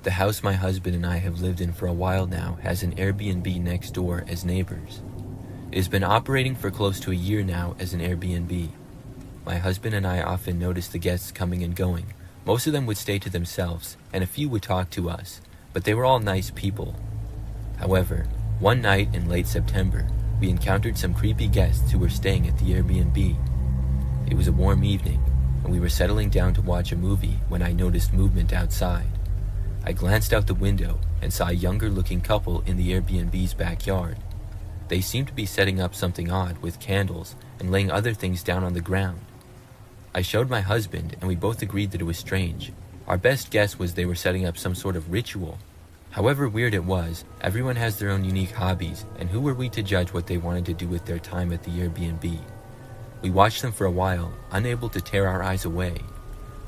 The house my husband and I have lived in for a while now has an Airbnb next door as neighbors. It has been operating for close to a year now as an Airbnb. My husband and I often notice the guests coming and going. Most of them would stay to themselves, and a few would talk to us, but they were all nice people. However, one night in late September, we encountered some creepy guests who were staying at the Airbnb. It was a warm evening, and we were settling down to watch a movie when I noticed movement outside. I glanced out the window and saw a younger-looking couple in the Airbnb's backyard. They seemed to be setting up something odd with candles and laying other things down on the ground. I showed my husband, and we both agreed that it was strange. Our best guess was they were setting up some sort of ritual. However weird it was, everyone has their own unique hobbies, and who were we to judge what they wanted to do with their time at the Airbnb? We watched them for a while, unable to tear our eyes away.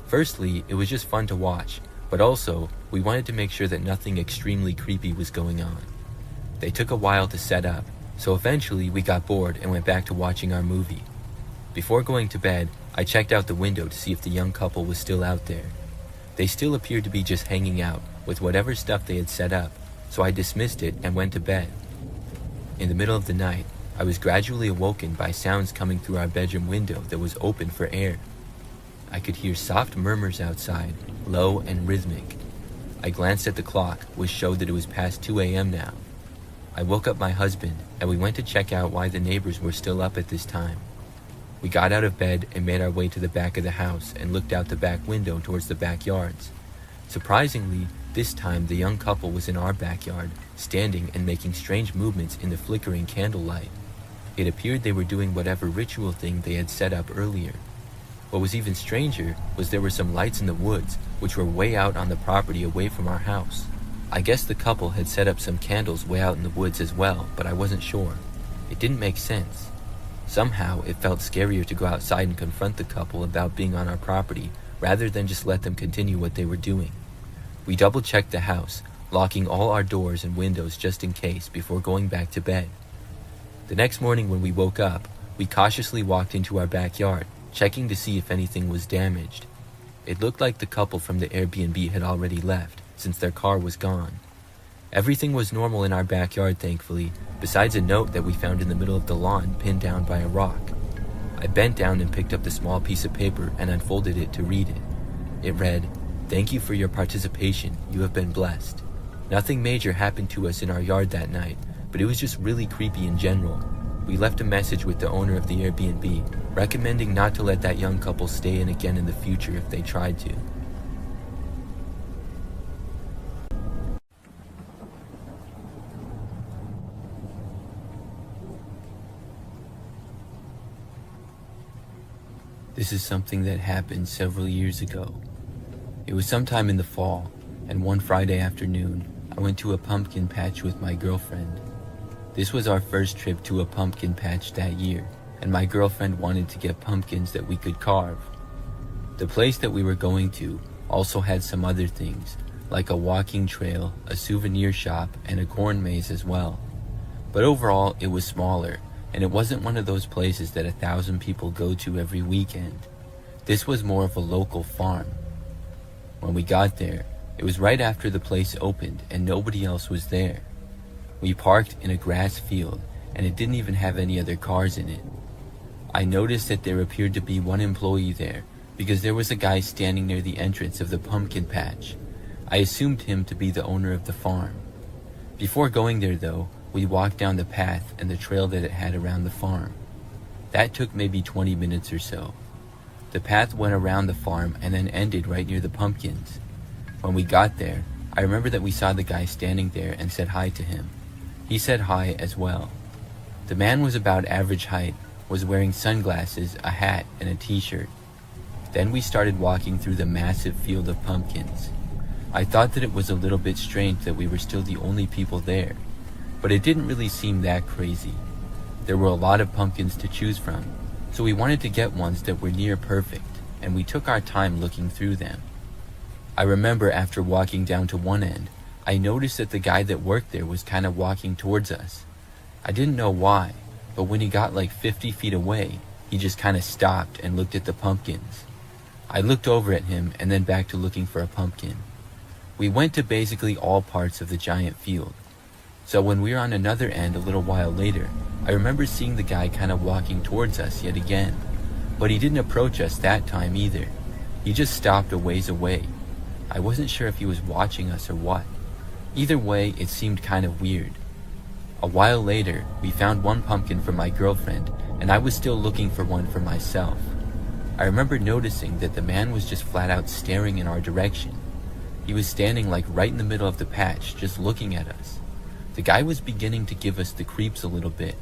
Firstly, it was just fun to watch, but also, we wanted to make sure that nothing extremely creepy was going on. They took a while to set up, so eventually we got bored and went back to watching our movie. Before going to bed, I checked out the window to see if the young couple was still out there. They still appeared to be just hanging out with whatever stuff they had set up, so I dismissed it and went to bed. In the middle of the night, I was gradually awoken by sounds coming through our bedroom window that was open for air. I could hear soft murmurs outside, low and rhythmic. I glanced at the clock, which showed that it was past 2 a.m. now. I woke up my husband, and we went to check out why the neighbors were still up at this time. We got out of bed and made our way to the back of the house and looked out the back window towards the backyards. Surprisingly, this time the young couple was in our backyard, standing and making strange movements in the flickering candlelight. It appeared they were doing whatever ritual thing they had set up earlier. What was even stranger was there were some lights in the woods, which were way out on the property away from our house. I guess the couple had set up some candles way out in the woods as well, but I wasn't sure. It didn't make sense. Somehow, it felt scarier to go outside and confront the couple about being on our property, rather than just let them continue what they were doing. We double-checked the house, locking all our doors and windows just in case before going back to bed. The next morning when we woke up, we cautiously walked into our backyard, checking to see if anything was damaged. It looked like the couple from the Airbnb had already left, since their car was gone. Everything was normal in our backyard, thankfully, besides a note that we found in the middle of the lawn pinned down by a rock. I bent down and picked up the small piece of paper and unfolded it to read it. It read, "Thank you for your participation. You have been blessed. Nothing major happened to us in our yard that night, but it was just really creepy in general. We left a message with the owner of the Airbnb, recommending not to let that young couple stay in again in the future if they tried to." This is something that happened several years ago. It was sometime in the fall, and one Friday afternoon, I went to a pumpkin patch with my girlfriend. This was our first trip to a pumpkin patch that year, and my girlfriend wanted to get pumpkins that we could carve. The place that we were going to also had some other things, like a walking trail, a souvenir shop, and a corn maze as well. But overall, it was smaller, and it wasn't one of those places that 1,000 people go to every weekend. This was more of a local farm. When we got there, it was right after the place opened and nobody else was there. We parked in a grass field, and it didn't even have any other cars in it. I noticed that there appeared to be one employee there, because there was a guy standing near the entrance of the pumpkin patch. I assumed him to be the owner of the farm. Before going there though, we walked down the path and the trail that it had around the farm. That took maybe 20 minutes or so. The path went around the farm and then ended right near the pumpkins. When we got there, I remember that we saw the guy standing there and said hi to him. He said hi as well. The man was about average height, was wearing sunglasses, a hat, and a t-shirt. Then we started walking through the massive field of pumpkins. I thought that it was a little bit strange that we were still the only people there, but it didn't really seem that crazy. There were a lot of pumpkins to choose from, so we wanted to get ones that were near perfect, and we took our time looking through them. I remember after walking down to one end, I noticed that the guy that worked there was kind of walking towards us. I didn't know why, but when he got like 50 feet away, he just kind of stopped and looked at the pumpkins. I looked over at him and then back to looking for a pumpkin. We went to basically all parts of the giant field. So when we were on another end a little while later, I remember seeing the guy kind of walking towards us yet again, but he didn't approach us that time either. He just stopped a ways away. I wasn't sure if he was watching us or what. Either way, it seemed kind of weird. A while later, we found one pumpkin for my girlfriend, and I was still looking for one for myself. I remember noticing that the man was just flat out staring in our direction. He was standing like right in the middle of the patch, just looking at us. The guy was beginning to give us the creeps a little bit,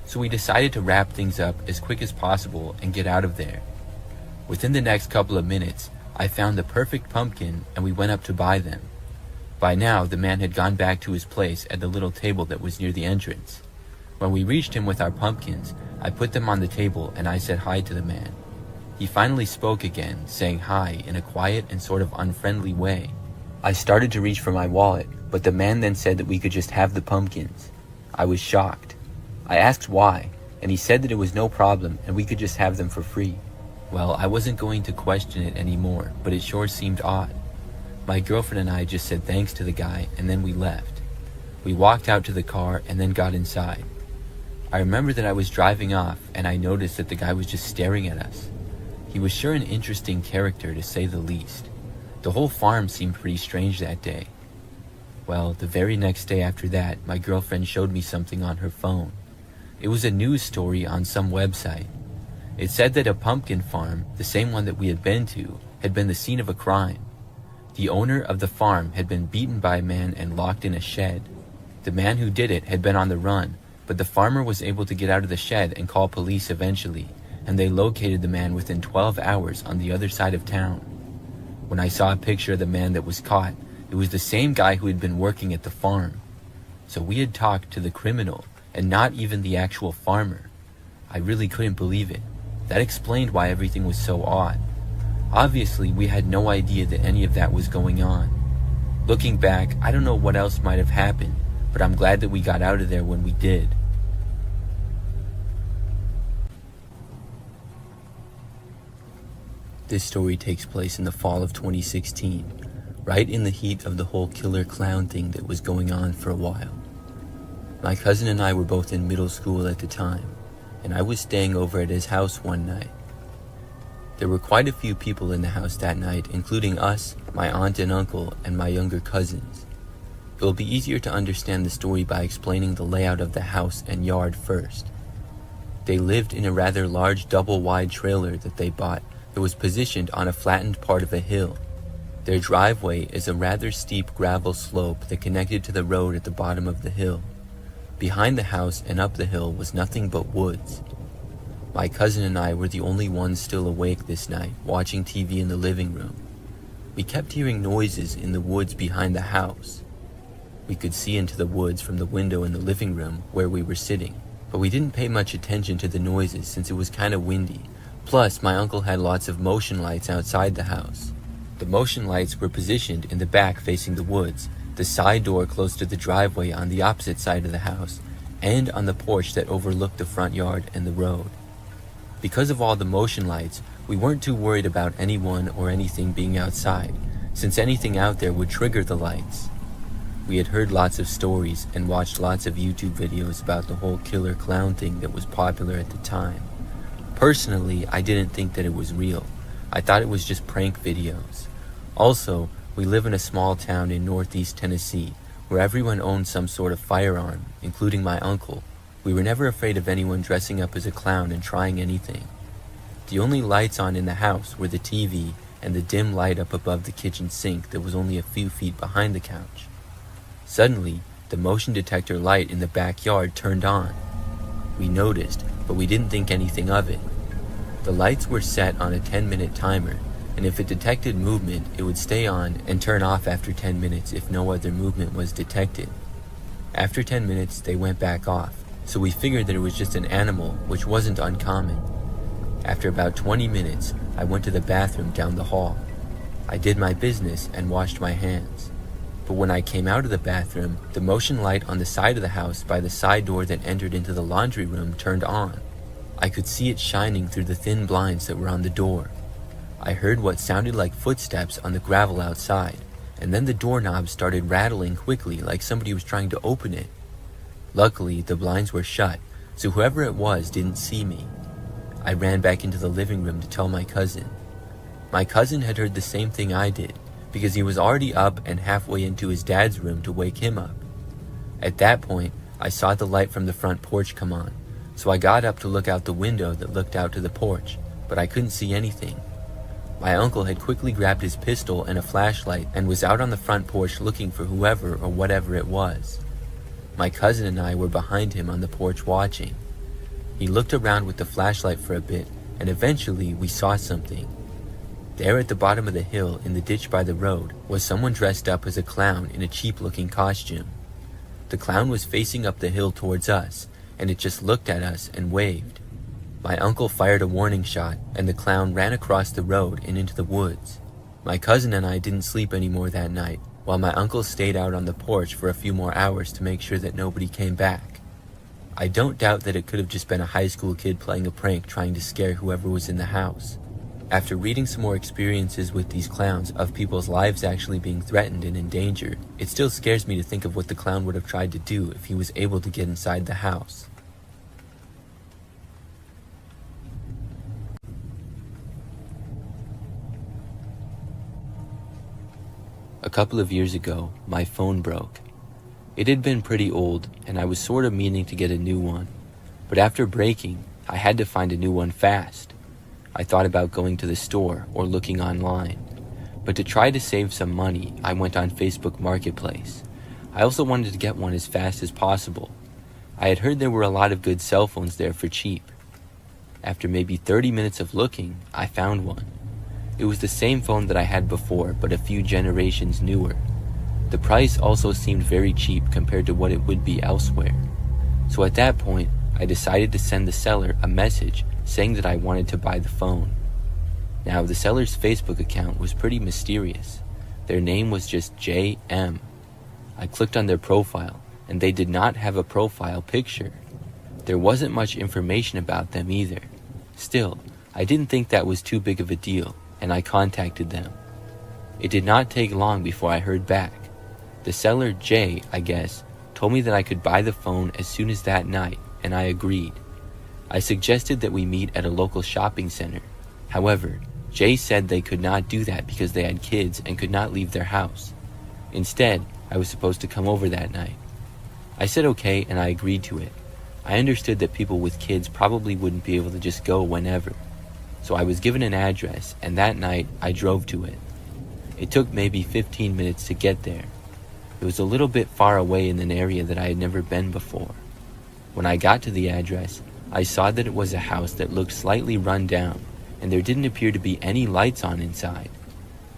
so we decided to wrap things up as quick as possible and get out of there. Within the next couple of minutes, I found the perfect pumpkin and we went up to buy them. By now, the man had gone back to his place at the little table that was near the entrance. When we reached him with our pumpkins, I put them on the table and I said hi to the man. He finally spoke again, saying hi in a quiet and sort of unfriendly way. I started to reach for my wallet, but the man then said that we could just have the pumpkins. I was shocked. I asked why, and he said that it was no problem and we could just have them for free. Well, I wasn't going to question it anymore, but it sure seemed odd. My girlfriend and I just said thanks to the guy and then we left. We walked out to the car and then got inside. I remember that I was driving off and I noticed that the guy was just staring at us. He was sure an interesting character to say the least. The whole farm seemed pretty strange that day. Well, the very next day after that, my girlfriend showed me something on her phone. It was a news story on some website. It said that a pumpkin farm, the same one that we had been to, had been the scene of a crime. The owner of the farm had been beaten by a man and locked in a shed. The man who did it had been on the run, but the farmer was able to get out of the shed and call police eventually, and they located the man within 12 hours on the other side of town. When I saw a picture of the man that was caught, it was the same guy who had been working at the farm. So we had talked to the criminal, and not even the actual farmer. I really couldn't believe it. That explained why everything was so odd. Obviously, we had no idea that any of that was going on. Looking back, I don't know what else might have happened, but I'm glad that we got out of there when we did. This story takes place in the fall of 2016, right in the heat of the whole killer clown thing that was going on for a while. My cousin and I were both in middle school at the time, and I was staying over at his house one night. There were quite a few people in the house that night, including us, my aunt and uncle, and my younger cousins. It will be easier to understand the story by explaining the layout of the house and yard first. They lived in a rather large double-wide trailer that they bought that was positioned on a flattened part of a hill. Their driveway is a rather steep gravel slope that connected to the road at the bottom of the hill. Behind the house and up the hill was nothing but woods. My cousin and I were the only ones still awake this night, watching TV in the living room. We kept hearing noises in the woods behind the house. We could see into the woods from the window in the living room where we were sitting, but we didn't pay much attention to the noises since it was kind of windy. Plus, my uncle had lots of motion lights outside the house. The motion lights were positioned in the back facing the woods, the side door close to the driveway on the opposite side of the house, and on the porch that overlooked the front yard and the road. Because of all the motion lights, we weren't too worried about anyone or anything being outside, since anything out there would trigger the lights. We had heard lots of stories and watched lots of YouTube videos about the whole killer clown thing that was popular at the time. Personally, I didn't think that it was real. I thought it was just prank videos. Also, we live in a small town in northeast Tennessee, where everyone owned some sort of firearm, including my uncle. We were never afraid of anyone dressing up as a clown and trying anything. The only lights on in the house were the TV and the dim light up above the kitchen sink that was only a few feet behind the couch. Suddenly, the motion detector light in the backyard turned on. We noticed, but we didn't think anything of it. The lights were set on a 10-minute timer, and if it detected movement, it would stay on and turn off after 10 minutes if no other movement was detected. After 10 minutes, they went back off, so we figured that it was just an animal, which wasn't uncommon. After about 20 minutes, I went to the bathroom down the hall. I did my business and washed my hands. But when I came out of the bathroom, the motion light on the side of the house by the side door that entered into the laundry room turned on. I could see it shining through the thin blinds that were on the door. I heard what sounded like footsteps on the gravel outside, and then the doorknob started rattling quickly like somebody was trying to open it. Luckily, the blinds were shut, so whoever it was didn't see me. I ran back into the living room to tell my cousin. My cousin had heard the same thing I did, because he was already up and halfway into his dad's room to wake him up. At that point, I saw the light from the front porch come on, so I got up to look out the window that looked out to the porch, but I couldn't see anything. My uncle had quickly grabbed his pistol and a flashlight and was out on the front porch looking for whoever or whatever it was. My cousin and I were behind him on the porch watching. He looked around with the flashlight for a bit, and eventually we saw something. There at the bottom of the hill in the ditch by the road was someone dressed up as a clown in a cheap-looking costume. The clown was facing up the hill towards us, and it just looked at us and waved. My uncle fired a warning shot, and the clown ran across the road and into the woods. My cousin and I didn't sleep anymore that night, while my uncle stayed out on the porch for a few more hours to make sure that nobody came back. I don't doubt that it could have just been a high school kid playing a prank trying to scare whoever was in the house. After reading some more experiences with these clowns of people's lives actually being threatened and endangered, it still scares me to think of what the clown would have tried to do if he was able to get inside the house. A couple of years ago, my phone broke. It had been pretty old, and I was sort of meaning to get a new one. But after breaking, I had to find a new one fast. I thought about going to the store or looking online. But to try to save some money, I went on Facebook Marketplace. I also wanted to get one as fast as possible. I had heard there were a lot of good cell phones there for cheap. After maybe 30 minutes of looking, I found one. It was the same phone that I had before, but a few generations newer. The price also seemed very cheap compared to what it would be elsewhere. So at that point, I decided to send the seller a message saying that I wanted to buy the phone. Now, the seller's Facebook account was pretty mysterious. Their name was just JM. I clicked on their profile, and they did not have a profile picture. There wasn't much information about them either. Still, I didn't think that was too big of a deal, and I contacted them. It did not take long before I heard back. The seller, Jay, I guess, told me that I could buy the phone as soon as that night, and I agreed. I suggested that we meet at a local shopping center. However, Jay said they could not do that because they had kids and could not leave their house. Instead, I was supposed to come over that night. I said okay, and I agreed to it. I understood that people with kids probably wouldn't be able to just go whenever. So I was given an address, and that night I drove to it. It took maybe 15 minutes to get there. It was a little bit far away in an area that I had never been before. When I got to the address, I saw that it was a house that looked slightly run down, and there didn't appear to be any lights on inside.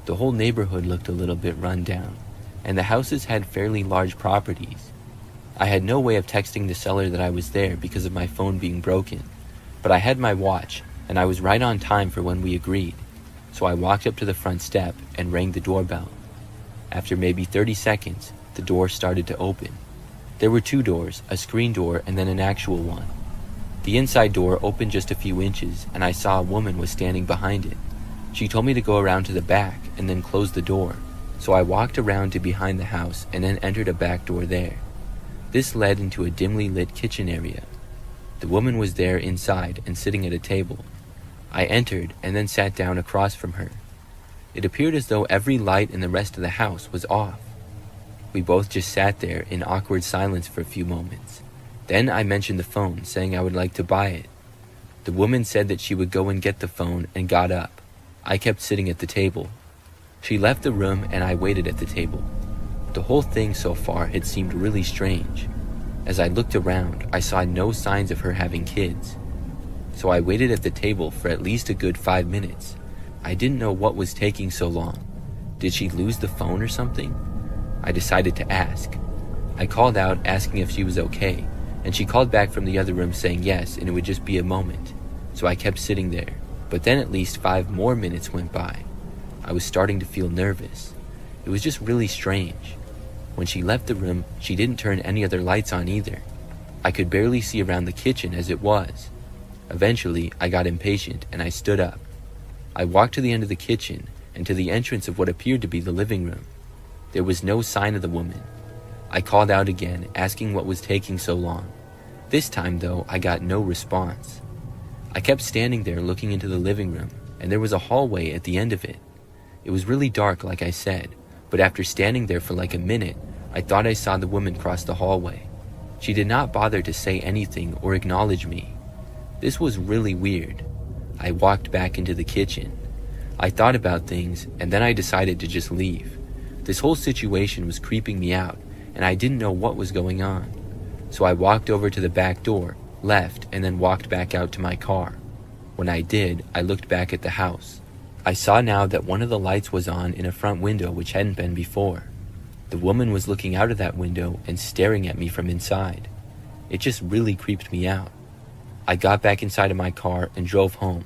The whole neighborhood looked a little bit run down, and the houses had fairly large properties. I had no way of texting the seller that I was there because of my phone being broken, but I had my watch, and I was right on time for when we agreed. So I walked up to the front step and rang the doorbell. After maybe 30 seconds, the door started to open. There were two doors, a screen door and then an actual one. The inside door opened just a few inches, and I saw a woman was standing behind it. She told me to go around to the back and then close the door. So I walked around to behind the house and then entered a back door there. This led into a dimly lit kitchen area. The woman was there inside and sitting at a table. I entered and then sat down across from her. It appeared as though every light in the rest of the house was off. We both just sat there in awkward silence for a few moments. Then I mentioned the phone, saying I would like to buy it. The woman said that she would go and get the phone and got up. I kept sitting at the table. She left the room and I waited at the table. The whole thing so far had seemed really strange. As I looked around, I saw no signs of her having kids. So I waited at the table for at least a good 5 minutes. I didn't know what was taking so long. Did she lose the phone or something? I decided to ask. I called out asking if she was okay, and she called back from the other room saying yes, and it would just be a moment. So I kept sitting there, but then at least 5 more minutes went by. I was starting to feel nervous. It was just really strange. When she left the room, she didn't turn any other lights on either. I could barely see around the kitchen as it was. Eventually, I got impatient and I stood up. I walked to the end of the kitchen and to the entrance of what appeared to be the living room. There was no sign of the woman. I called out again, asking what was taking so long. This time, though, I got no response. I kept standing there looking into the living room, and there was a hallway at the end of it. It was really dark, like I said, but after standing there for like a minute, I thought I saw the woman cross the hallway. She did not bother to say anything or acknowledge me. This was really weird. I walked back into the kitchen. I thought about things, and then I decided to just leave. This whole situation was creeping me out, and I didn't know what was going on. So I walked over to the back door, left, and then walked back out to my car. When I did, I looked back at the house. I saw now that one of the lights was on in a front window which hadn't been before. The woman was looking out of that window and staring at me from inside. It just really creeped me out. I got back inside of my car and drove home.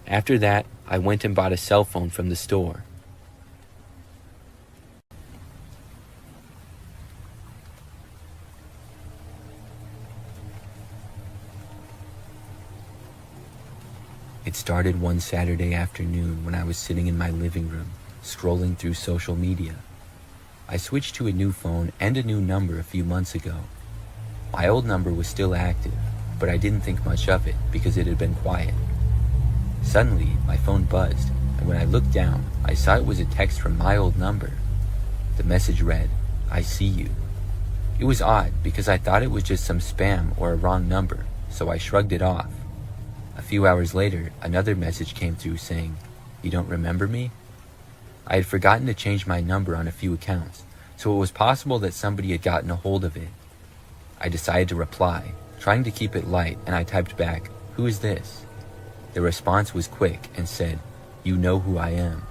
After that, I went and bought a cell phone from the store. It started one Saturday afternoon when I was sitting in my living room, scrolling through social media. I switched to a new phone and a new number a few months ago. My old number was still active, but I didn't think much of it because it had been quiet. Suddenly, my phone buzzed, and when I looked down, I saw it was a text from my old number. The message read, "I see you." It was odd because I thought it was just some spam or a wrong number, so I shrugged it off. A few hours later, another message came through saying, "You don't remember me?" I had forgotten to change my number on a few accounts, so it was possible that somebody had gotten a hold of it. I decided to reply, trying to keep it light, and I typed back, "Who is this?" The response was quick and said, "You know who I am."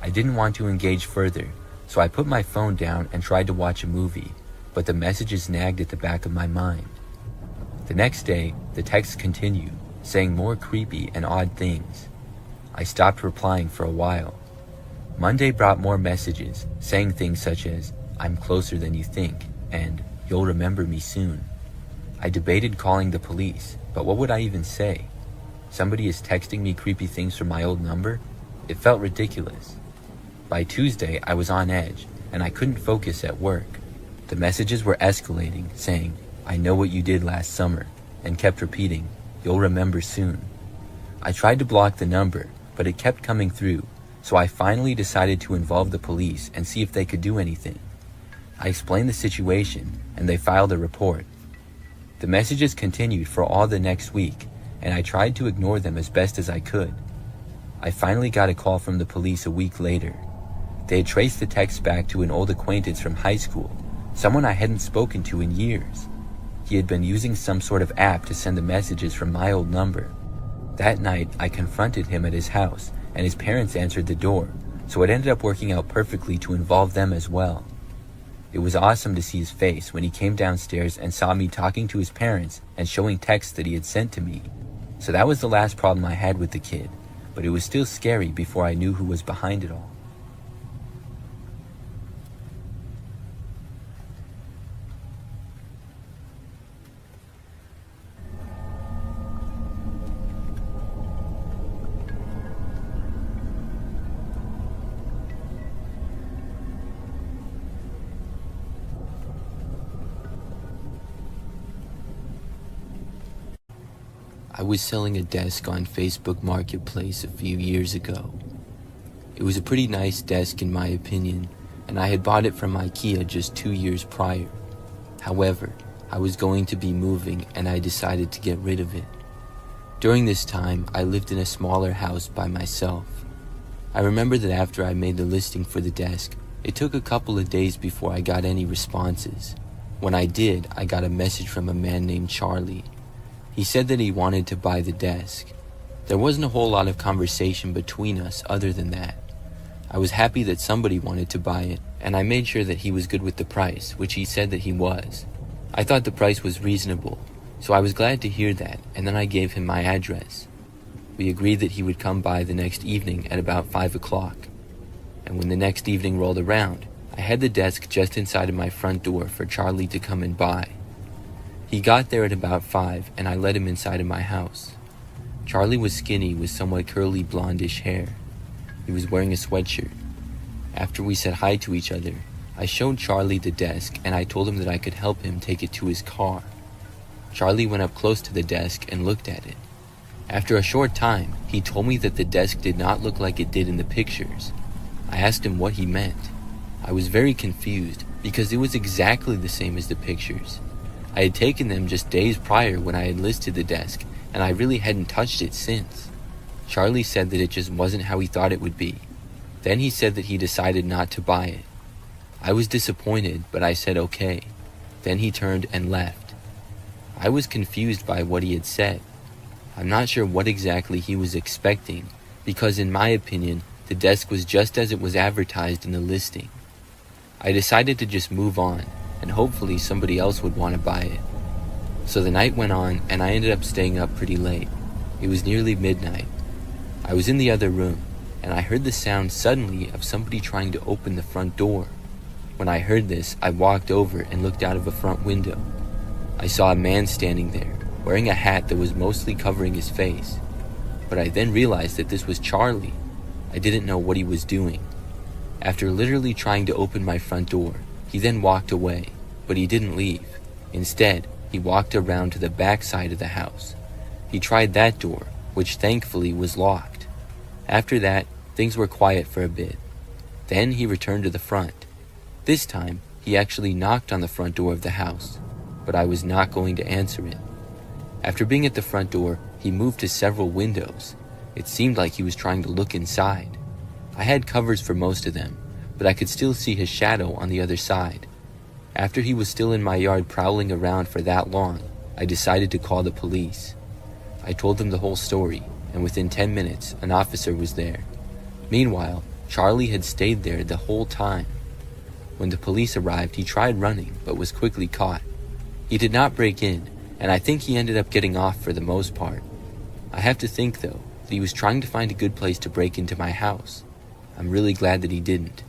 I didn't want to engage further, so I put my phone down and tried to watch a movie, but the messages nagged at the back of my mind. The next day, the texts continued, saying more creepy and odd things. I stopped replying for a while. Monday brought more messages, saying things such as, "I'm closer than you think," and "You'll remember me soon." I debated calling the police, but what would I even say? Somebody is texting me creepy things from my old number? It felt ridiculous. By Tuesday, I was on edge, and I couldn't focus at work. The messages were escalating, saying, "I know what you did last summer," and kept repeating, "You'll remember soon." I tried to block the number, but it kept coming through, so I finally decided to involve the police and see if they could do anything. I explained the situation, and they filed a report. The messages continued for all the next week, and I tried to ignore them as best as I could. I finally got a call from the police a week later. They had traced the text back to an old acquaintance from high school, someone I hadn't spoken to in years. He had been using some sort of app to send the messages from my old number. That night, I confronted him at his house, and his parents answered the door, so it ended up working out perfectly to involve them as well. It was awesome to see his face when he came downstairs and saw me talking to his parents and showing texts that he had sent to me. So that was the last problem I had with the kid, but it was still scary before I knew who was behind it all. I was selling a desk on Facebook Marketplace a few years ago. It was a pretty nice desk in my opinion, and I had bought it from IKEA just 2 years prior. However, I was going to be moving and I decided to get rid of it. During this time, I lived in a smaller house by myself. I remember that after I made the listing for the desk, it took a couple of days before I got any responses. When I did, I got a message from a man named Charlie. He said that he wanted to buy the desk. There wasn't a whole lot of conversation between us other than that. I was happy that somebody wanted to buy it, and I made sure that he was good with the price, which he said that he was. I thought the price was reasonable, so I was glad to hear that, and then I gave him my address. We agreed that he would come by the next evening at about 5 o'clock. And when the next evening rolled around, I had the desk just inside of my front door for Charlie to come and buy. He got there at about 5, and I let him inside of my house. Charlie was skinny with somewhat curly blondish hair. He was wearing a sweatshirt. After we said hi to each other, I showed Charlie the desk and I told him that I could help him take it to his car. Charlie went up close to the desk and looked at it. After a short time, he told me that the desk did not look like it did in the pictures. I asked him what he meant. I was very confused because it was exactly the same as the pictures. I had taken them just days prior when I had listed the desk, and I really hadn't touched it since. Charlie said that it just wasn't how he thought it would be. Then he said that he decided not to buy it. I was disappointed, but I said okay. Then he turned and left. I was confused by what he had said. I'm not sure what exactly he was expecting, because in my opinion, the desk was just as it was advertised in the listing. I decided to just move on, and hopefully somebody else would want to buy it. So the night went on, and I ended up staying up pretty late. It was nearly midnight. I was in the other room, and I heard the sound suddenly of somebody trying to open the front door. When I heard this, I walked over and looked out of a front window. I saw a man standing there, wearing a hat that was mostly covering his face. But I then realized that this was Charlie. I didn't know what he was doing. After literally trying to open my front door, he then walked away, but he didn't leave. Instead, he walked around to the back side of the house. He tried that door, which thankfully was locked. After that, things were quiet for a bit. Then he returned to the front. This time, he actually knocked on the front door of the house, but I was not going to answer it. After being at the front door, he moved to several windows. It seemed like he was trying to look inside. I had covers for most of them, but I could still see his shadow on the other side. After he was still in my yard prowling around for that long, I decided to call the police. I told them the whole story, and within 10 minutes, an officer was there. Meanwhile, Charlie had stayed there the whole time. When the police arrived, he tried running, but was quickly caught. He did not break in, and I think he ended up getting off for the most part. I have to think, though, that he was trying to find a good place to break into my house. I'm really glad that he didn't.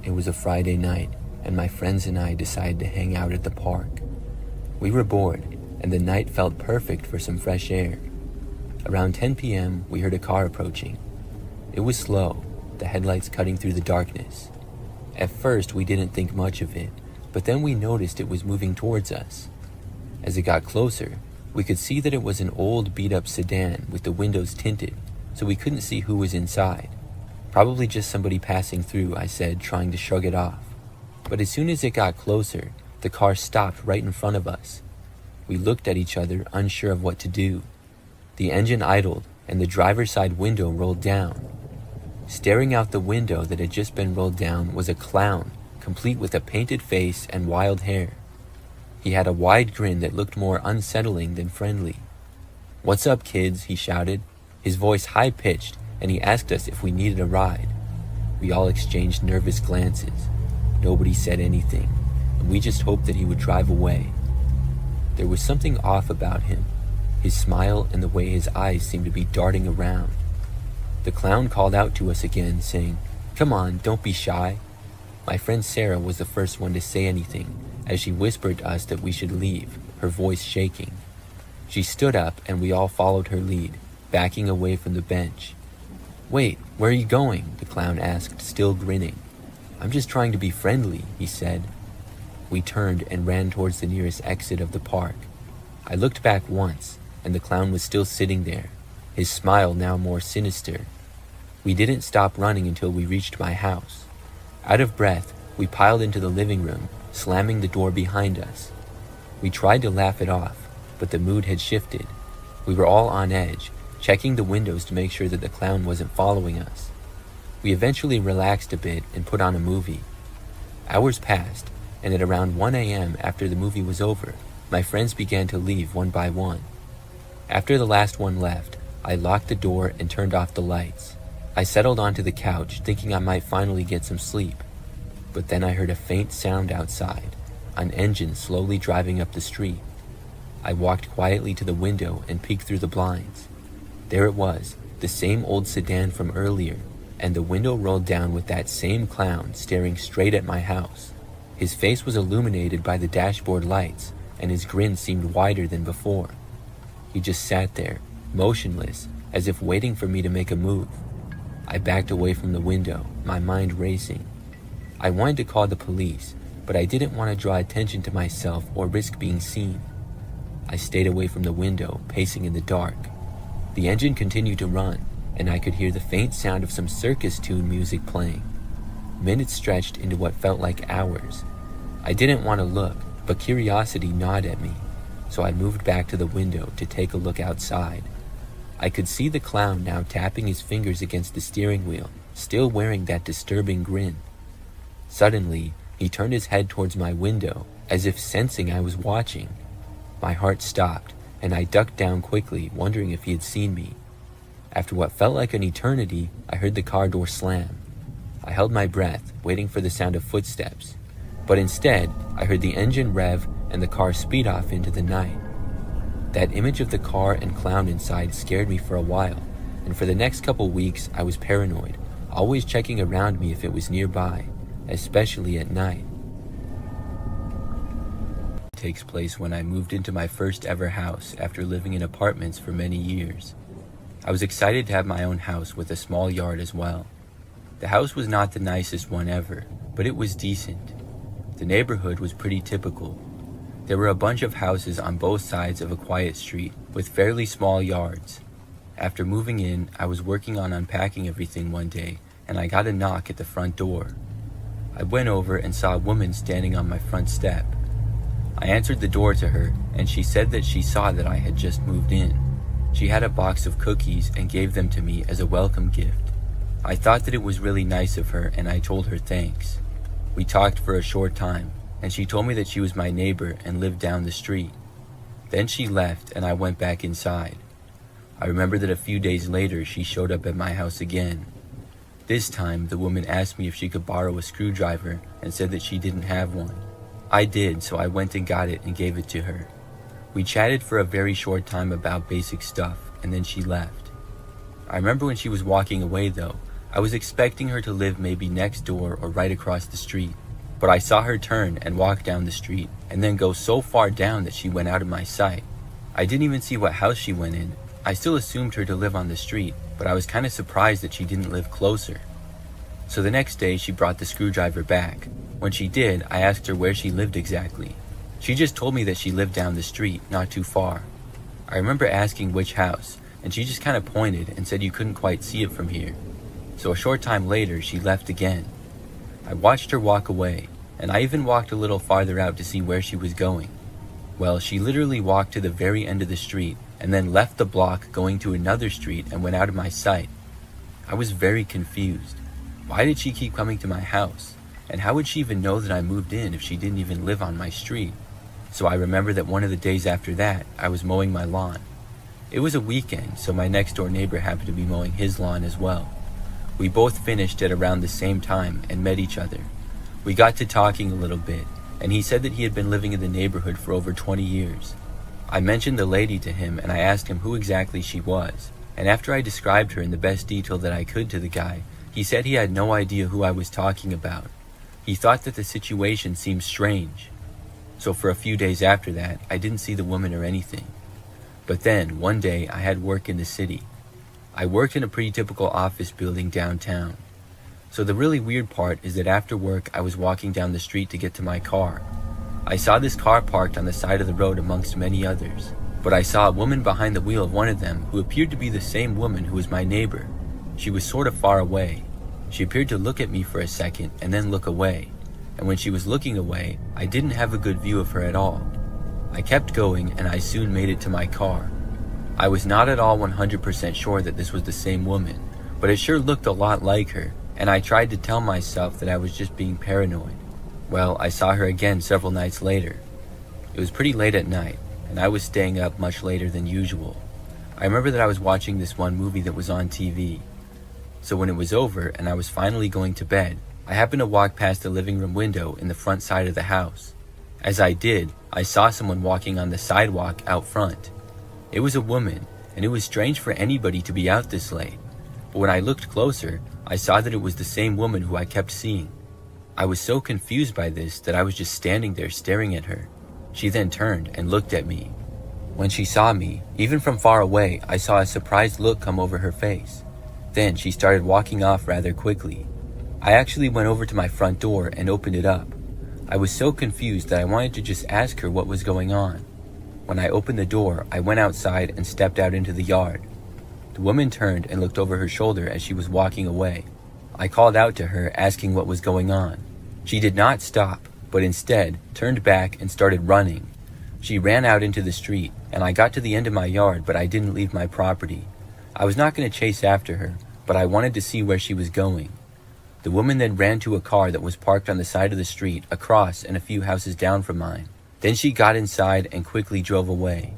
It was a Friday night, and my friends and I decided to hang out at the park. We were bored, and the night felt perfect for some fresh air. Around 10 p.m., we heard a car approaching. It was slow, the headlights cutting through the darkness. At first, we didn't think much of it, but then we noticed it was moving towards us. As it got closer, we could see that it was an old beat-up sedan with the windows tinted, so we couldn't see who was inside. Probably just somebody passing through, I said, trying to shrug it off. But as soon as it got closer, the car stopped right in front of us. We looked at each other, unsure of what to do. The engine idled, and the driver's side window rolled down. Staring out the window that had just been rolled down was a clown, complete with a painted face and wild hair. He had a wide grin that looked more unsettling than friendly. "What's up, kids?" he shouted, his voice high-pitched, and he asked us if we needed a ride. We all exchanged nervous glances. Nobody said anything, and we just hoped that he would drive away. There was something off about him, his smile and the way his eyes seemed to be darting around. The clown called out to us again, saying, "Come on, don't be shy." My friend Sarah was the first one to say anything, as she whispered to us that we should leave, her voice shaking. She stood up, and we all followed her lead, backing away from the bench. "Wait, where are you going?" the clown asked, still grinning. "I'm just trying to be friendly," he said. We turned and ran towards the nearest exit of the park. I looked back once, and the clown was still sitting there, his smile now more sinister. We didn't stop running until we reached my house. Out of breath, we piled into the living room, slamming the door behind us. We tried to laugh it off, but the mood had shifted. We were all on edge, checking the windows to make sure that the clown wasn't following us. We eventually relaxed a bit and put on a movie. Hours passed, and at around 1 a.m. after the movie was over, my friends began to leave one by one. After the last one left, I locked the door and turned off the lights. I settled onto the couch, thinking I might finally get some sleep. But then I heard a faint sound outside, an engine slowly driving up the street. I walked quietly to the window and peeked through the blinds. There it was, the same old sedan from earlier, and the window rolled down with that same clown staring straight at my house. His face was illuminated by the dashboard lights, and his grin seemed wider than before. He just sat there, motionless, as if waiting for me to make a move. I backed away from the window, my mind racing. I wanted to call the police, but I didn't want to draw attention to myself or risk being seen. I stayed away from the window, pacing in the dark. The engine continued to run, and I could hear the faint sound of some circus tune music playing. Minutes stretched into what felt like hours. I didn't want to look, but curiosity gnawed at me, so I moved back to the window to take a look outside. I could see the clown now tapping his fingers against the steering wheel, still wearing that disturbing grin. Suddenly, he turned his head towards my window, as if sensing I was watching. My heart stopped, and I ducked down quickly, wondering if he had seen me. After what felt like an eternity, I heard the car door slam. I held my breath, waiting for the sound of footsteps, but instead, I heard the engine rev and the car speed off into the night. That image of the car and clown inside scared me for a while, and for the next couple weeks I was paranoid, always checking around me if it was nearby, especially at night. It takes place when I moved into my first ever house after living in apartments for many years. I was excited to have my own house with a small yard as well. The house was not the nicest one ever, but it was decent. The neighborhood was pretty typical. There were a bunch of houses on both sides of a quiet street with fairly small yards. After moving in, I was working on unpacking everything one day, and I got a knock at the front door. I went over and saw a woman standing on my front step. I answered the door to her, and she said that she saw that I had just moved in. She had a box of cookies and gave them to me as a welcome gift. I thought that it was really nice of her, and I told her thanks. We talked for a short time, and she told me that she was my neighbor and lived down the street. Then she left, and I went back inside. I remember that a few days later she showed up at my house again. This time, the woman asked me if she could borrow a screwdriver and said that she didn't have one. I did, so I went and got it and gave it to her. We chatted for a very short time about basic stuff, and then she left. I remember when she was walking away though, I was expecting her to live maybe next door or right across the street. But I saw her turn and walk down the street, and then go so far down that she went out of my sight. I didn't even see what house she went in. I still assumed her to live on the street, but I was kind of surprised that she didn't live closer. So the next day she brought the screwdriver back. When she did, I asked her where she lived exactly. She just told me that she lived down the street, not too far. I remember asking which house, and she just kind of pointed and said you couldn't quite see it from here. So a short time later, she left again. I watched her walk away, and I even walked a little farther out to see where she was going. Well, she literally walked to the very end of the street, and then left the block going to another street and went out of my sight. I was very confused. Why did she keep coming to my house? And how would she even know that I moved in if she didn't even live on my street? So I remember that one of the days after that, I was mowing my lawn. It was a weekend, so my next door neighbor happened to be mowing his lawn as well. We both finished at around the same time and met each other. We got to talking a little bit, and he said that he had been living in the neighborhood for over 20 years. I mentioned the lady to him, and I asked him who exactly she was, and after I described her in the best detail that I could to the guy, he said he had no idea who I was talking about. He thought that the situation seemed strange. So for a few days after that, I didn't see the woman or anything. But then, one day, I had work in the city. I worked in a pretty typical office building downtown. So the really weird part is that after work, I was walking down the street to get to my car. I saw this car parked on the side of the road amongst many others, but I saw a woman behind the wheel of one of them who appeared to be the same woman who was my neighbor. She was sort of far away. She appeared to look at me for a second and then look away. And when she was looking away, I didn't have a good view of her at all. I kept going and I soon made it to my car. I was not at all 100% sure that this was the same woman, but it sure looked a lot like her, and I tried to tell myself that I was just being paranoid. Well, I saw her again several nights later. It was pretty late at night, and I was staying up much later than usual. I remember that I was watching this one movie that was on TV. So when it was over and I was finally going to bed, I happened to walk past the living room window in the front side of the house. As I did, I saw someone walking on the sidewalk out front. It was a woman, and it was strange for anybody to be out this late. But when I looked closer, I saw that it was the same woman who I kept seeing. I was so confused by this that I was just standing there staring at her. She then turned and looked at me. When she saw me, even from far away, I saw a surprised look come over her face. Then she started walking off rather quickly. I actually went over to my front door and opened it up. I was so confused that I wanted to just ask her what was going on. When I opened the door, I went outside and stepped out into the yard. The woman turned and looked over her shoulder as she was walking away. I called out to her, asking what was going on. She did not stop, but instead turned back and started running. She ran out into the street, and I got to the end of my yard, but I didn't leave my property. I was not going to chase after her, but I wanted to see where she was going. The woman then ran to a car that was parked on the side of the street, across and a few houses down from mine. Then she got inside and quickly drove away.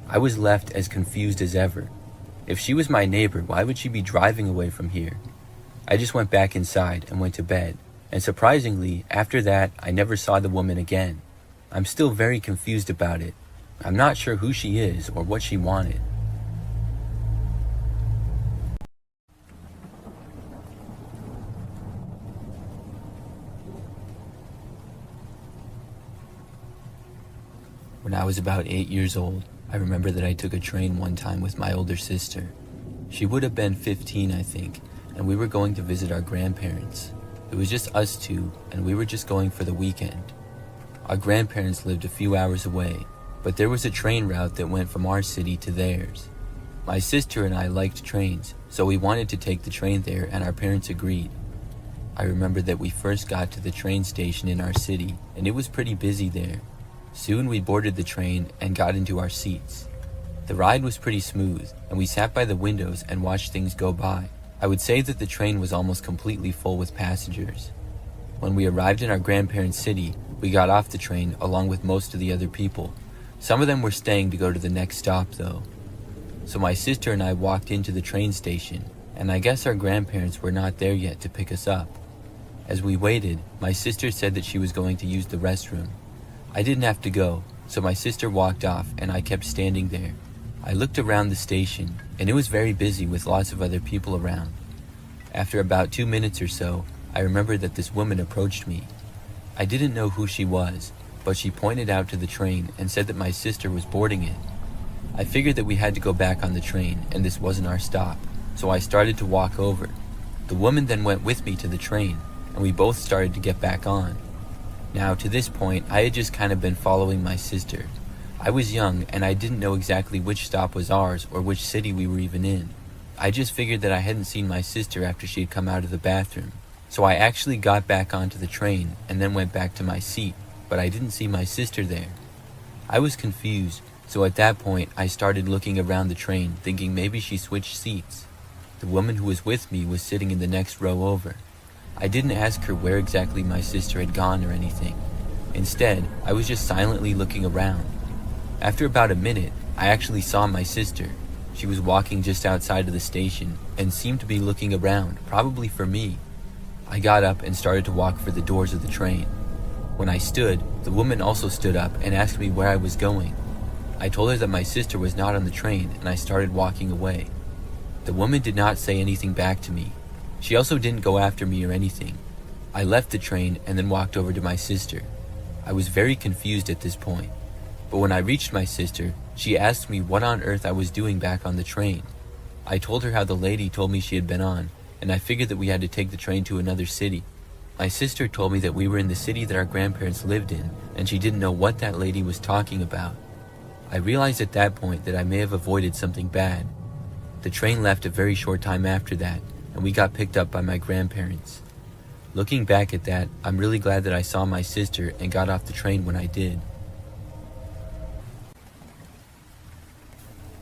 I was left as confused as ever. If she was my neighbor, why would she be driving away from here? I just went back inside and went to bed, and surprisingly, after that, I never saw the woman again. I'm still very confused about it. I'm not sure who she is or what she wanted. When I was about 8 years old, I remember that I took a train one time with my older sister. She would have been 15, I think, and we were going to visit our grandparents. It was just us two, and we were just going for the weekend. Our grandparents lived a few hours away, but there was a train route that went from our city to theirs. My sister and I liked trains, so we wanted to take the train there, and our parents agreed. I remember that we first got to the train station in our city, and it was pretty busy there. Soon we boarded the train and got into our seats. The ride was pretty smooth, and we sat by the windows and watched things go by. I would say that the train was almost completely full with passengers. When we arrived in our grandparents' city, we got off the train along with most of the other people. Some of them were staying to go to the next stop though. So my sister and I walked into the train station, and I guess our grandparents were not there yet to pick us up. As we waited, my sister said that she was going to use the restroom. I didn't have to go, so my sister walked off and I kept standing there. I looked around the station, and it was very busy with lots of other people around. After about 2 minutes or so, I remembered that this woman approached me. I didn't know who she was, but she pointed out to the train and said that my sister was boarding it. I figured that we had to go back on the train, and this wasn't our stop, so I started to walk over. The woman then went with me to the train, and we both started to get back on. Now, to this point, I had just kind of been following my sister. I was young, and I didn't know exactly which stop was ours or which city we were even in. I just figured that I hadn't seen my sister after she had come out of the bathroom. So I actually got back onto the train and then went back to my seat, but I didn't see my sister there. I was confused, so at that point, I started looking around the train, thinking maybe she switched seats. The woman who was with me was sitting in the next row over. I didn't ask her where exactly my sister had gone or anything. Instead, I was just silently looking around. After about a minute, I actually saw my sister. She was walking just outside of the station and seemed to be looking around, probably for me. I got up and started to walk for the doors of the train. When I stood, the woman also stood up and asked me where I was going. I told her that my sister was not on the train, and I started walking away. The woman did not say anything back to me. She also didn't go after me or anything. I left the train and then walked over to my sister. I was very confused at this point. But when I reached my sister, she asked me what on earth I was doing back on the train. I told her how the lady told me she had been on, and I figured that we had to take the train to another city. My sister told me that we were in the city that our grandparents lived in, and she didn't know what that lady was talking about. I realized at that point that I may have avoided something bad. The train left a very short time after that, and we got picked up by my grandparents. Looking back at that, I'm really glad that I saw my sister and got off the train when I did.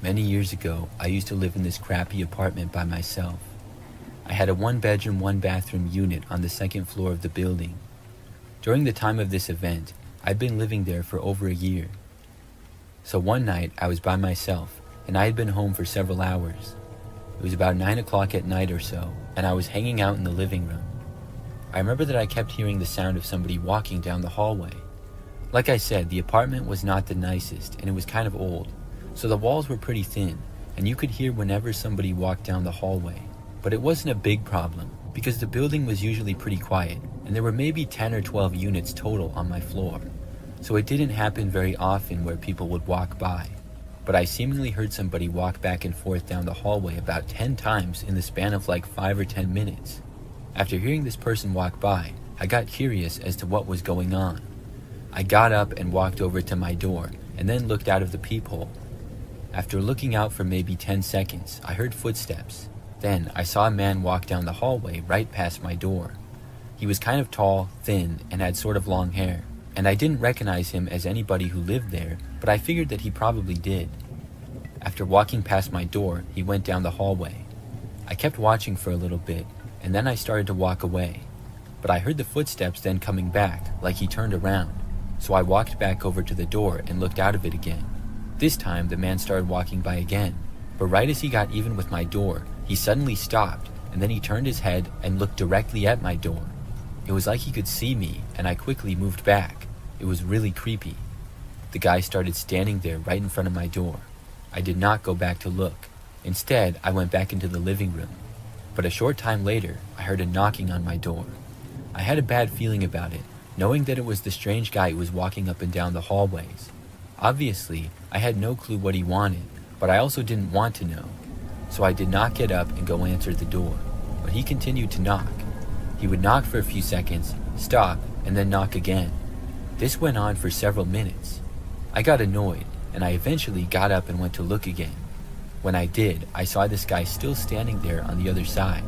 Many years ago, I used to live in this crappy apartment by myself. I had a 1-bedroom, 1-bathroom unit on the second floor of the building. During the time of this event, I'd been living there for over a year. So one night, I was by myself, and I had been home for several hours. It was about 9 o'clock at night or so, and I was hanging out in the living room. I remember that I kept hearing the sound of somebody walking down the hallway. Like I said, the apartment was not the nicest, and it was kind of old, so the walls were pretty thin, and you could hear whenever somebody walked down the hallway. But it wasn't a big problem, because the building was usually pretty quiet, and there were maybe 10 or 12 units total on my floor, so it didn't happen very often where people would walk by. but I seemingly heard somebody walk back and forth down the hallway about 10 times in the span of like 5 or 10 minutes. After hearing this person walk by, I got curious as to what was going on. I got up and walked over to my door and then looked out of the peephole. After looking out for maybe 10 seconds, I heard footsteps. Then I saw a man walk down the hallway right past my door. He was kind of tall, thin, and had sort of long hair, and I didn't recognize him as anybody who lived there, but I figured that he probably did. After walking past my door, he went down the hallway. I kept watching for a little bit, and then I started to walk away. But I heard the footsteps then coming back, like he turned around, so I walked back over to the door and looked out of it again. This time, the man started walking by again, but right as he got even with my door, he suddenly stopped, and then he turned his head and looked directly at my door. It was like he could see me, and I quickly moved back. It was really creepy. The guy started standing there right in front of my door. I did not go back to look. Instead, I went back into the living room. But a short time later, I heard a knocking on my door. I had a bad feeling about it, knowing that it was the strange guy who was walking up and down the hallways. Obviously, I had no clue what he wanted, but I also didn't want to know. So I did not get up and go answer the door, but he continued to knock. He would knock for a few seconds, stop, and then knock again. This went on for several minutes. I got annoyed, and I eventually got up and went to look again. When I did, I saw this guy still standing there on the other side.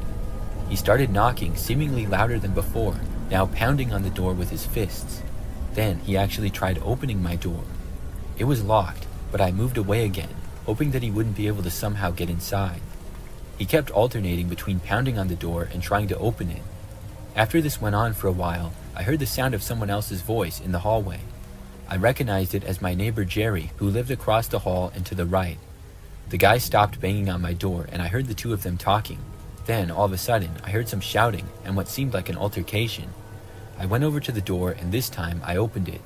He started knocking seemingly louder than before, now pounding on the door with his fists. Then he actually tried opening my door. It was locked, but I moved away again, hoping that he wouldn't be able to somehow get inside. He kept alternating between pounding on the door and trying to open it. After this went on for a while, I heard the sound of someone else's voice in the hallway. I recognized it as my neighbor Jerry, who lived across the hall and to the right. The guy stopped banging on my door, and I heard the two of them talking. Then, all of a sudden, I heard some shouting and what seemed like an altercation. I went over to the door, and this time I opened it.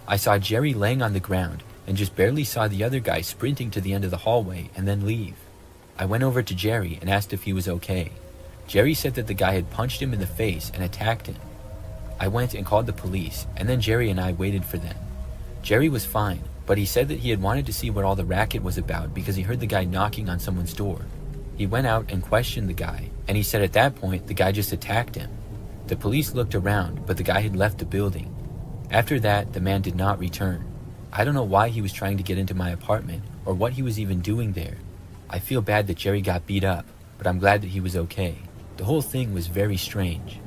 I saw Jerry laying on the ground, and just barely saw the other guy sprinting to the end of the hallway and then leave. I went over to Jerry and asked if he was okay. Jerry said that the guy had punched him in the face and attacked him. I went and called the police, and then Jerry and I waited for them. Jerry was fine, but he said that he had wanted to see what all the racket was about because he heard the guy knocking on someone's door. He went out and questioned the guy, and he said at that point the guy just attacked him. The police looked around, but the guy had left the building. After that, the man did not return. I don't know why he was trying to get into my apartment, or what he was even doing there. I feel bad that Jerry got beat up, but I'm glad that he was okay. The whole thing was very strange.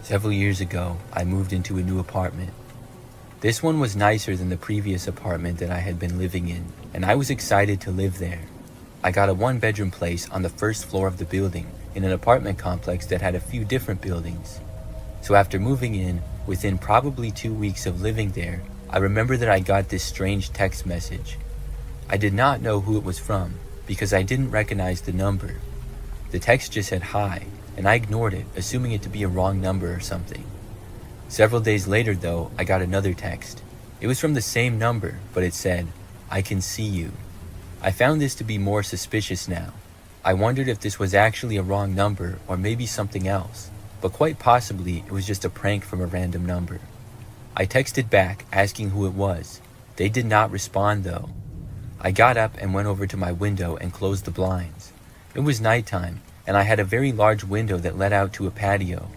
Several years ago, I moved into a new apartment. This one was nicer than the previous apartment that I had been living in, and I was excited to live there. I got a one-bedroom place on the first floor of the building in an apartment complex that had a few different buildings. So after moving in, within probably 2 weeks of living there, I remember that I got this strange text message. I did not know who it was from because I didn't recognize the number. The text just said hi, and I ignored it, assuming it to be a wrong number or something. Several days later though, I got another text. It was from the same number, but it said, "I can see you." I found this to be more suspicious now. I wondered if this was actually a wrong number or maybe something else, but quite possibly it was just a prank from a random number. I texted back asking who it was. They did not respond though. I got up and went over to my window and closed the blinds. It was nighttime, and I had a very large window that led out to a patio.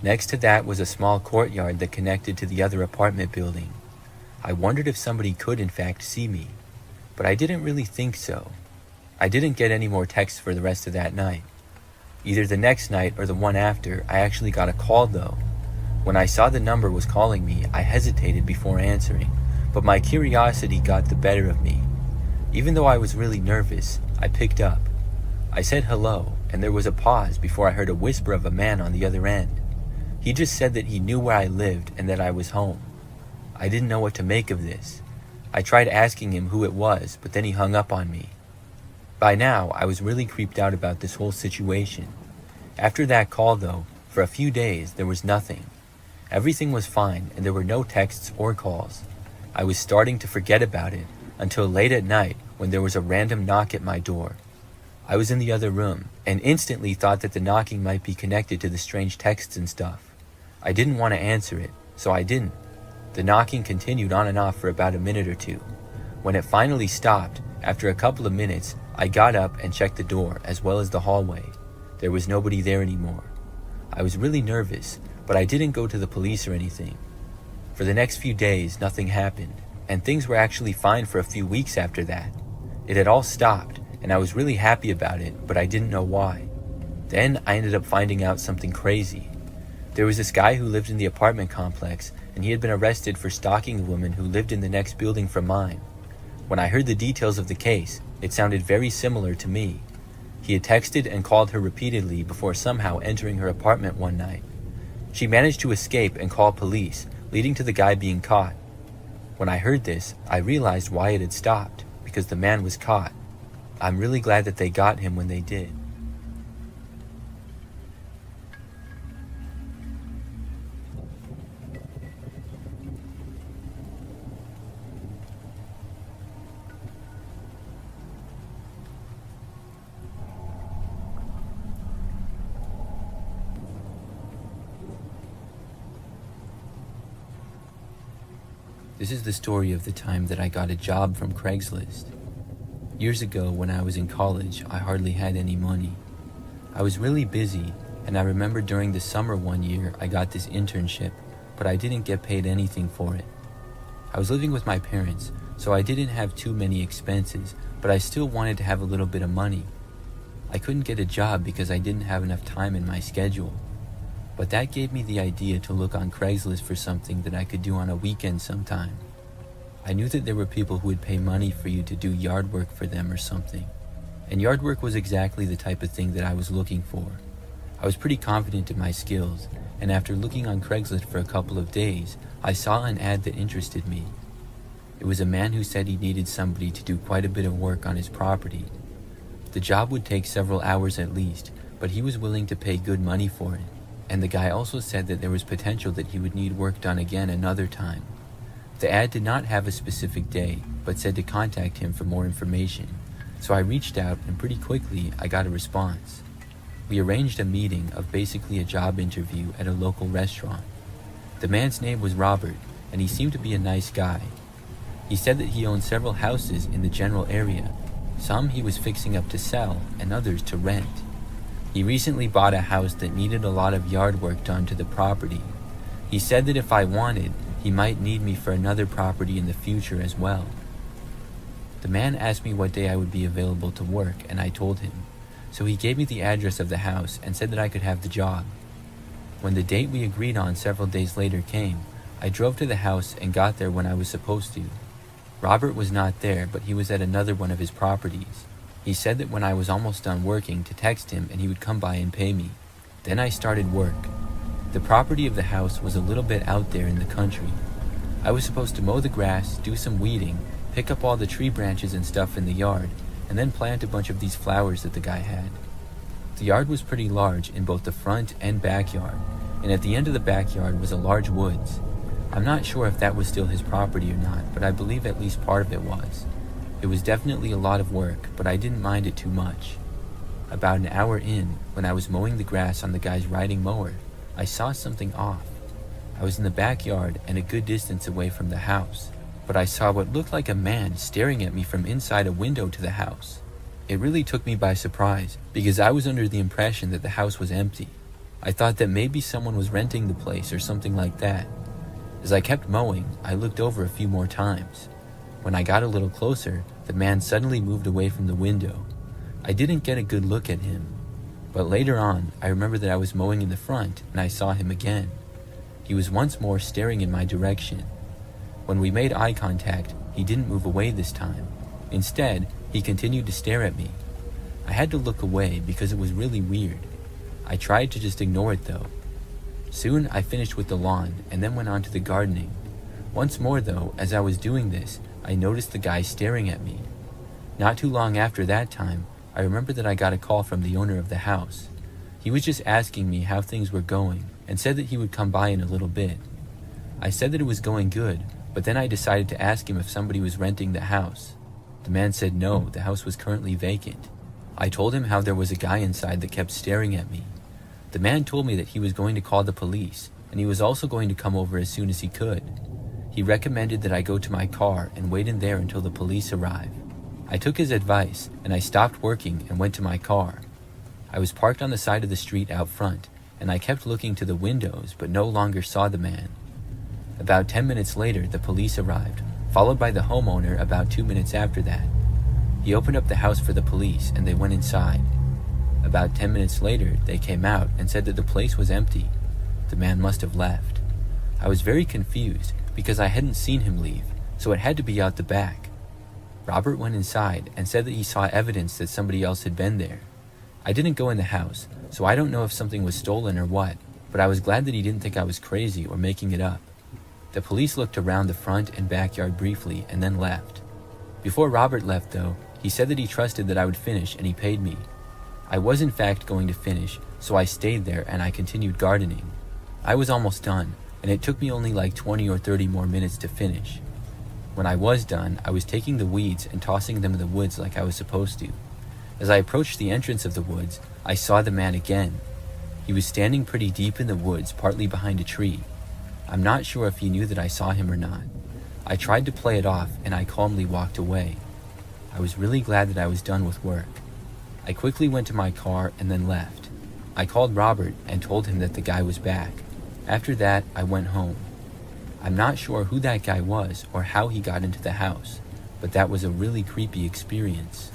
Next to that was a small courtyard that connected to the other apartment building. I wondered if somebody could in fact see me, but I didn't really think so. I didn't get any more texts for the rest of that night. Either the next night or the one after, I actually got a call though. When I saw the number was calling me, I hesitated before answering, but my curiosity got the better of me. Even though I was really nervous, I picked up. I said hello, and there was a pause before I heard a whisper of a man on the other end. He just said that he knew where I lived and that I was home. I didn't know what to make of this. I tried asking him who it was, but then he hung up on me. By now, I was really creeped out about this whole situation. After that call though, for a few days, there was nothing. Everything was fine and there were no texts or calls. I was starting to forget about it until late at night when there was a random knock at my door. I was in the other room and instantly thought that the knocking might be connected to the strange texts and stuff. I didn't want to answer it, so I didn't. The knocking continued on and off for about a minute or two. When it finally stopped, after a couple of minutes, I got up and checked the door as well as the hallway. There was nobody there anymore. I was really nervous, but I didn't go to the police or anything. For the next few days, nothing happened, and things were actually fine for a few weeks after that. It had all stopped, and I was really happy about it, but I didn't know why. Then I ended up finding out something crazy. There was this guy who lived in the apartment complex, and he had been arrested for stalking a woman who lived in the next building from mine. When I heard the details of the case, it sounded very similar to me. He had texted and called her repeatedly before somehow entering her apartment one night. She managed to escape and call police, leading to the guy being caught. When I heard this, I realized why it had stopped, because the man was caught. I'm really glad that they got him when they did. This is the story of the time that I got a job from Craigslist. Years ago, when I was in college, I hardly had any money. I was really busy, and I remember during the summer one year, I got this internship, but I didn't get paid anything for it. I was living with my parents, so I didn't have too many expenses, but I still wanted to have a little bit of money. I couldn't get a job because I didn't have enough time in my schedule. But that gave me the idea to look on Craigslist for something that I could do on a weekend sometime. I knew that there were people who would pay money for you to do yard work for them or something. And yard work was exactly the type of thing that I was looking for. I was pretty confident in my skills, and after looking on Craigslist for a couple of days, I saw an ad that interested me. It was a man who said he needed somebody to do quite a bit of work on his property. The job would take several hours at least, but he was willing to pay good money for it. And the guy also said that there was potential that he would need work done again another time. The ad did not have a specific day, but said to contact him for more information. So I reached out, and pretty quickly I got a response. We arranged a meeting of basically a job interview at a local restaurant. The man's name was Robert, and he seemed to be a nice guy. He said that he owned several houses in the general area. Some he was fixing up to sell, and others to rent. He recently bought a house that needed a lot of yard work done to the property. He said that if I wanted, he might need me for another property in the future as well. The man asked me what day I would be available to work, and I told him. So he gave me the address of the house and said that I could have the job. When the date we agreed on several days later came, I drove to the house and got there when I was supposed to. Robert was not there, but he was at another one of his properties. He said that when I was almost done working to text him and he would come by and pay me. Then I started work. The property of the house was a little bit out there in the country. I was supposed to mow the grass, do some weeding, pick up all the tree branches and stuff in the yard, and then plant a bunch of these flowers that the guy had. The yard was pretty large in both the front and backyard, and at the end of the backyard was a large woods. I'm not sure if that was still his property or not, but I believe at least part of it was. It was definitely a lot of work, but I didn't mind it too much. About an hour in, when I was mowing the grass on the guy's riding mower, I saw something off. I was in the backyard and a good distance away from the house, but I saw what looked like a man staring at me from inside a window to the house. It really took me by surprise, because I was under the impression that the house was empty. I thought that maybe someone was renting the place or something like that. As I kept mowing, I looked over a few more times. When I got a little closer, the man suddenly moved away from the window. I didn't get a good look at him, but later on, I remember that I was mowing in the front and I saw him again. He was once more staring in my direction. When we made eye contact, he didn't move away this time. Instead, he continued to stare at me. I had to look away because it was really weird. I tried to just ignore it though. Soon I finished with the lawn and then went on to the gardening. Once more though, as I was doing this, I noticed the guy staring at me. Not too long after that time, I remember that I got a call from the owner of the house. He was just asking me how things were going and said that he would come by in a little bit. I said that it was going good, but then I decided to ask him if somebody was renting the house. The man said no, the house was currently vacant. I told him how there was a guy inside that kept staring at me. The man told me that he was going to call the police and he was also going to come over as soon as he could. He recommended that I go to my car and wait in there until the police arrive. I took his advice, and I stopped working and went to my car. I was parked on the side of the street out front, and I kept looking to the windows but no longer saw the man. About 10 minutes later, the police arrived, followed by the homeowner about 2 minutes after that. He opened up the house for the police, and they went inside. About 10 minutes later, they came out and said that the place was empty. The man must have left. I was very confused because I hadn't seen him leave, so it had to be out the back. Robert went inside and said that he saw evidence that somebody else had been there. I didn't go in the house, so I don't know if something was stolen or what, but I was glad that he didn't think I was crazy or making it up. The police looked around the front and backyard briefly and then left. Before Robert left, though, he said that he trusted that I would finish and he paid me. I was in fact going to finish, so I stayed there and I continued gardening. I was almost done, and it took me only like 20 or 30 more minutes to finish. When I was done, I was taking the weeds and tossing them in the woods like I was supposed to. As I approached the entrance of the woods, I saw the man again. He was standing pretty deep in the woods, partly behind a tree. I'm not sure if he knew that I saw him or not. I tried to play it off, and I calmly walked away. I was really glad that I was done with work. I quickly went to my car and then left. I called Robert and told him that the guy was back. After that, I went home. I'm not sure who that guy was or how he got into the house, but that was a really creepy experience.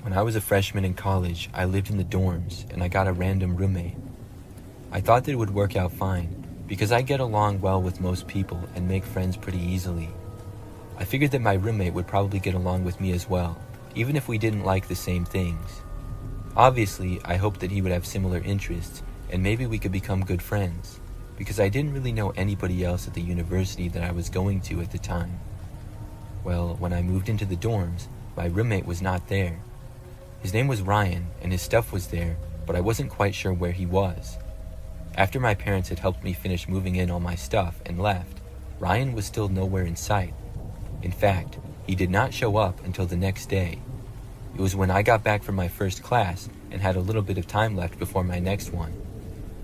When I was a freshman in college, I lived in the dorms and I got a random roommate. I thought that it would work out fine because I get along well with most people and make friends pretty easily. I figured that my roommate would probably get along with me as well, even if we didn't like the same things. Obviously, I hoped that he would have similar interests and maybe we could become good friends, because I didn't really know anybody else at the university that I was going to at the time. Well, when I moved into the dorms, my roommate was not there. His name was Ryan, and his stuff was there, but I wasn't quite sure where he was. After my parents had helped me finish moving in all my stuff and left, Ryan was still nowhere in sight. In fact, he did not show up until the next day. It was when I got back from my first class and had a little bit of time left before my next one.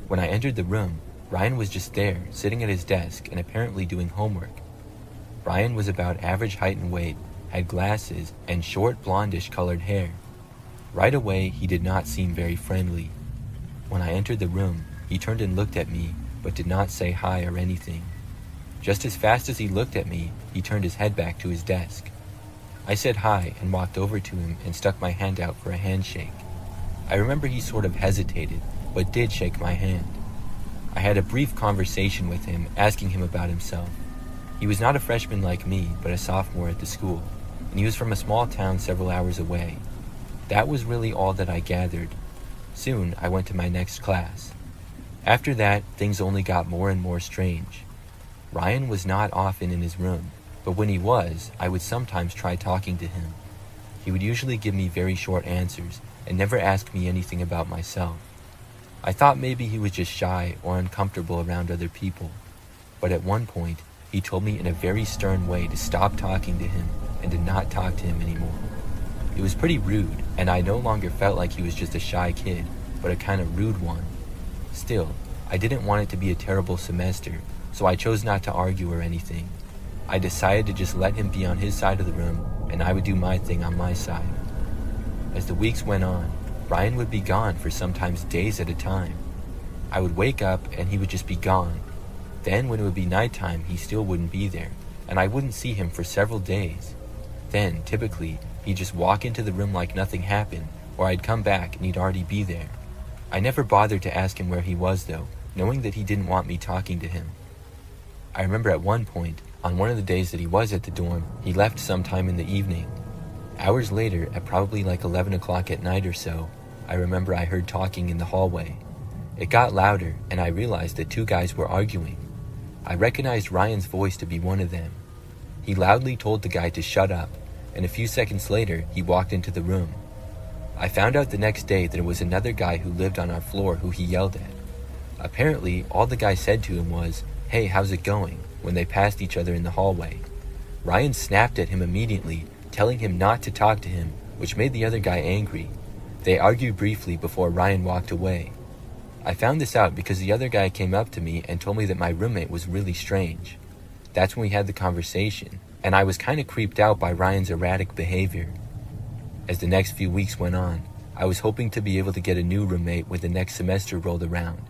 When I entered the room, Ryan was just there, sitting at his desk and apparently doing homework. Ryan was about average height and weight, had glasses, and short blondish colored hair. Right away, he did not seem very friendly. When I entered the room, he turned and looked at me, but did not say hi or anything. Just as fast as he looked at me, he turned his head back to his desk. I said hi and walked over to him and stuck my hand out for a handshake. I remember he sort of hesitated, but did shake my hand. I had a brief conversation with him, asking him about himself. He was not a freshman like me, but a sophomore at the school, and he was from a small town several hours away. That was really all that I gathered. Soon, I went to my next class. After that, things only got more and more strange. Ryan was not often in his room, but when he was, I would sometimes try talking to him. He would usually give me very short answers and never ask me anything about myself. I thought maybe he was just shy or uncomfortable around other people, but at one point, he told me in a very stern way to stop talking to him and to not talk to him anymore. It was pretty rude, and I no longer felt like he was just a shy kid, but a kind of rude one. Still, I didn't want it to be a terrible semester, so I chose not to argue or anything. I decided to just let him be on his side of the room, and I would do my thing on my side. As the weeks went on, Ryan would be gone for sometimes days at a time. I would wake up and he would just be gone. Then when it would be nighttime, he still wouldn't be there, and I wouldn't see him for several days. Then, typically, he'd just walk into the room like nothing happened, or I'd come back and he'd already be there. I never bothered to ask him where he was though, knowing that he didn't want me talking to him. I remember at one point, on one of the days that he was at the dorm, he left sometime in the evening. Hours later, at probably like 11 o'clock at night or so, I remember I heard talking in the hallway. It got louder, and I realized that two guys were arguing. I recognized Ryan's voice to be one of them. He loudly told the guy to shut up, and a few seconds later, he walked into the room. I found out the next day that it was another guy who lived on our floor who he yelled at. Apparently, all the guy said to him was, "Hey, how's it going?" when they passed each other in the hallway. Ryan snapped at him immediately, telling him not to talk to him, which made the other guy angry. They argued briefly before Ryan walked away. I found this out because the other guy came up to me and told me that my roommate was really strange. That's when we had the conversation, and I was kind of creeped out by Ryan's erratic behavior. As the next few weeks went on, I was hoping to be able to get a new roommate when the next semester rolled around.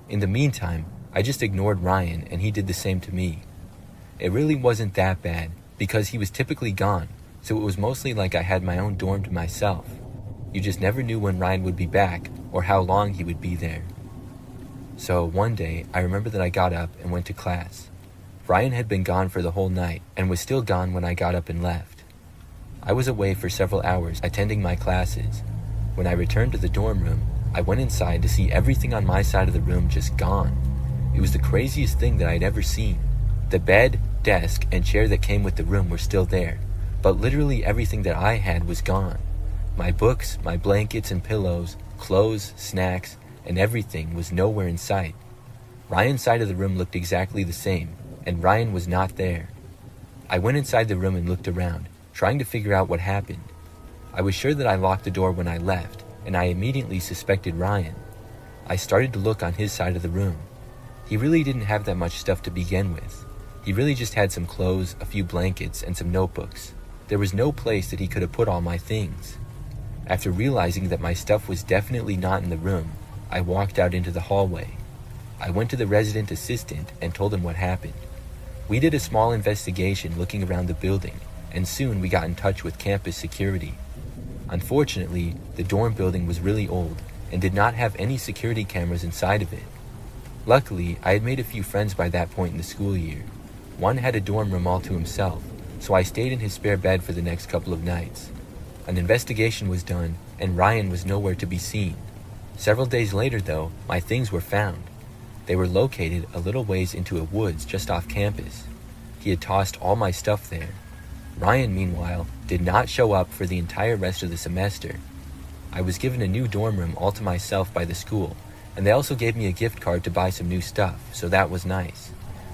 In the meantime, I just ignored Ryan and he did the same to me. It really wasn't that bad because he was typically gone, so it was mostly like I had my own dorm to myself. You just never knew when Ryan would be back or how long he would be there. So one day, I remember that I got up and went to class. Ryan had been gone for the whole night and was still gone when I got up and left. I was away for several hours attending my classes. When I returned to the dorm room, I went inside to see everything on my side of the room just gone. It was the craziest thing that I'd ever seen. The bed, desk, and chair that came with the room were still there, but literally everything that I had was gone. My books, my blankets and pillows, clothes, snacks, and everything was nowhere in sight. Ryan's side of the room looked exactly the same, and Ryan was not there. I went inside the room and looked around, trying to figure out what happened. I was sure that I locked the door when I left, and I immediately suspected Ryan. I started to look on his side of the room. He really didn't have that much stuff to begin with. He really just had some clothes, a few blankets, and some notebooks. There was no place that he could have put all my things. After realizing that my stuff was definitely not in the room, I walked out into the hallway. I went to the resident assistant and told him what happened. We did a small investigation looking around the building, and soon we got in touch with campus security. Unfortunately, the dorm building was really old and did not have any security cameras inside of it. Luckily, I had made a few friends by that point in the school year. One had a dorm room all to himself, so I stayed in his spare bed for the next couple of nights. An investigation was done, and Ryan was nowhere to be seen. Several days later, though, my things were found. They were located a little ways into a woods just off campus. He had tossed all my stuff there. Ryan, meanwhile, did not show up for the entire rest of the semester. I was given a new dorm room all to myself by the school, and they also gave me a gift card to buy some new stuff, so that was nice.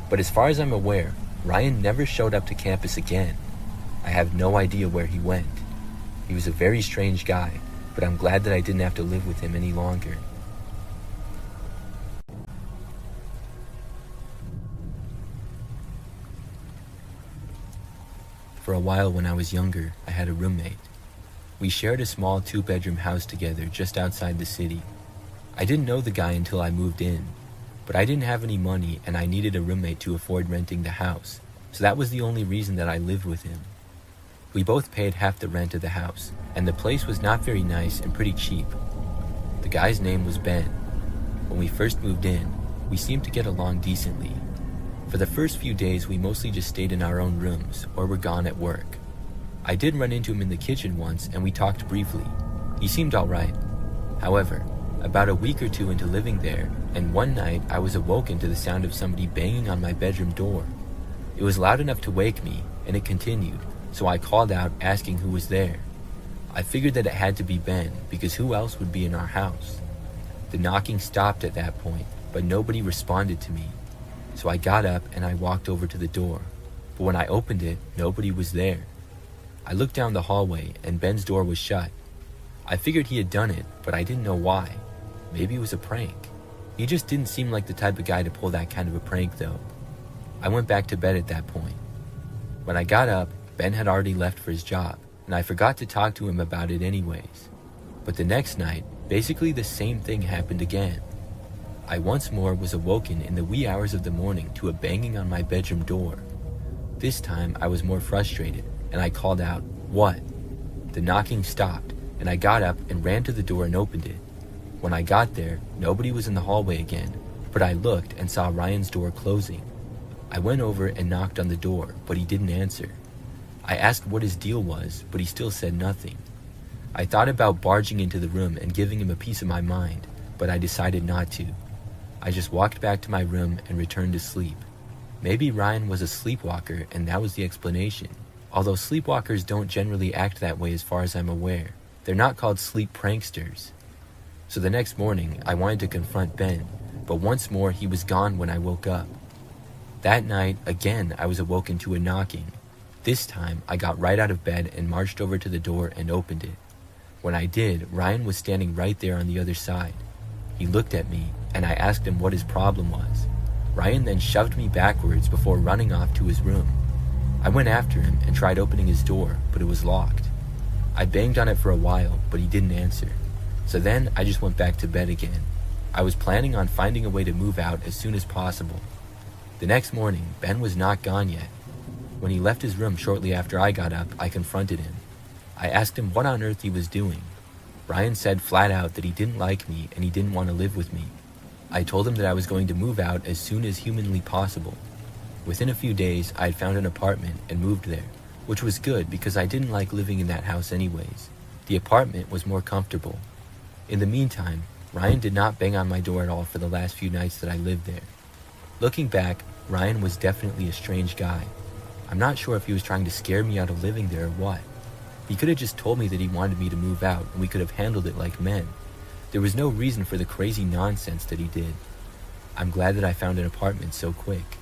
But as far as I'm aware, Ryan never showed up to campus again. I have no idea where he went. He was a very strange guy, but I'm glad that I didn't have to live with him any longer. For a while when I was younger, I had a roommate. We shared a small 2-bedroom house together just outside the city. I didn't know the guy until I moved in, but I didn't have any money and I needed a roommate to afford renting the house, so that was the only reason that I lived with him. We both paid half the rent of the house, and the place was not very nice and pretty cheap. The guy's name was Ben. When we first moved in, we seemed to get along decently. For the first few days, we mostly just stayed in our own rooms or were gone at work. I did run into him in the kitchen once and we talked briefly. He seemed alright. However, about a week or two into living there, and one night I was awoken to the sound of somebody banging on my bedroom door. It was loud enough to wake me, and it continued, so I called out asking who was there. I figured that it had to be Ben, because who else would be in our house? The knocking stopped at that point, but nobody responded to me. So I got up and I walked over to the door, but when I opened it, nobody was there. I looked down the hallway and Ben's door was shut. I figured he had done it, but I didn't know why. Maybe it was a prank. He just didn't seem like the type of guy to pull that kind of a prank though. I went back to bed at that point. When I got up, Ben had already left for his job, and I forgot to talk to him about it anyways. But the next night, basically the same thing happened again. I once more was awoken in the wee hours of the morning to a banging on my bedroom door. This time I was more frustrated, and I called out, "What?" The knocking stopped, and I got up and ran to the door and opened it. When I got there, nobody was in the hallway again, but I looked and saw Ryan's door closing. I went over and knocked on the door, but he didn't answer. I asked what his deal was, but he still said nothing. I thought about barging into the room and giving him a piece of my mind, but I decided not to. I just walked back to my room and returned to sleep. Maybe Ryan was a sleepwalker and that was the explanation. Although sleepwalkers don't generally act that way as far as I'm aware. They're not called sleep pranksters. So the next morning, I wanted to confront Ben, but once more he was gone when I woke up. That night, again, I was awoken to a knocking. This time, I got right out of bed and marched over to the door and opened it. When I did, Ryan was standing right there on the other side. He looked at me, and I asked him what his problem was. Ryan then shoved me backwards before running off to his room. I went after him and tried opening his door, but it was locked. I banged on it for a while, but he didn't answer. So then I just went back to bed again. I was planning on finding a way to move out as soon as possible. The next morning, Ben was not gone yet. When he left his room shortly after I got up, I confronted him. I asked him what on earth he was doing. Ryan said flat out that he didn't like me and he didn't want to live with me. I told him that I was going to move out as soon as humanly possible. Within a few days, I had found an apartment and moved there, which was good because I didn't like living in that house anyways. The apartment was more comfortable. In the meantime, Ryan did not bang on my door at all for the last few nights that I lived there. Looking back, Ryan was definitely a strange guy. I'm not sure if he was trying to scare me out of living there or what. He could have just told me that he wanted me to move out and we could have handled it like men. There was no reason for the crazy nonsense that he did. I'm glad that I found an apartment so quick.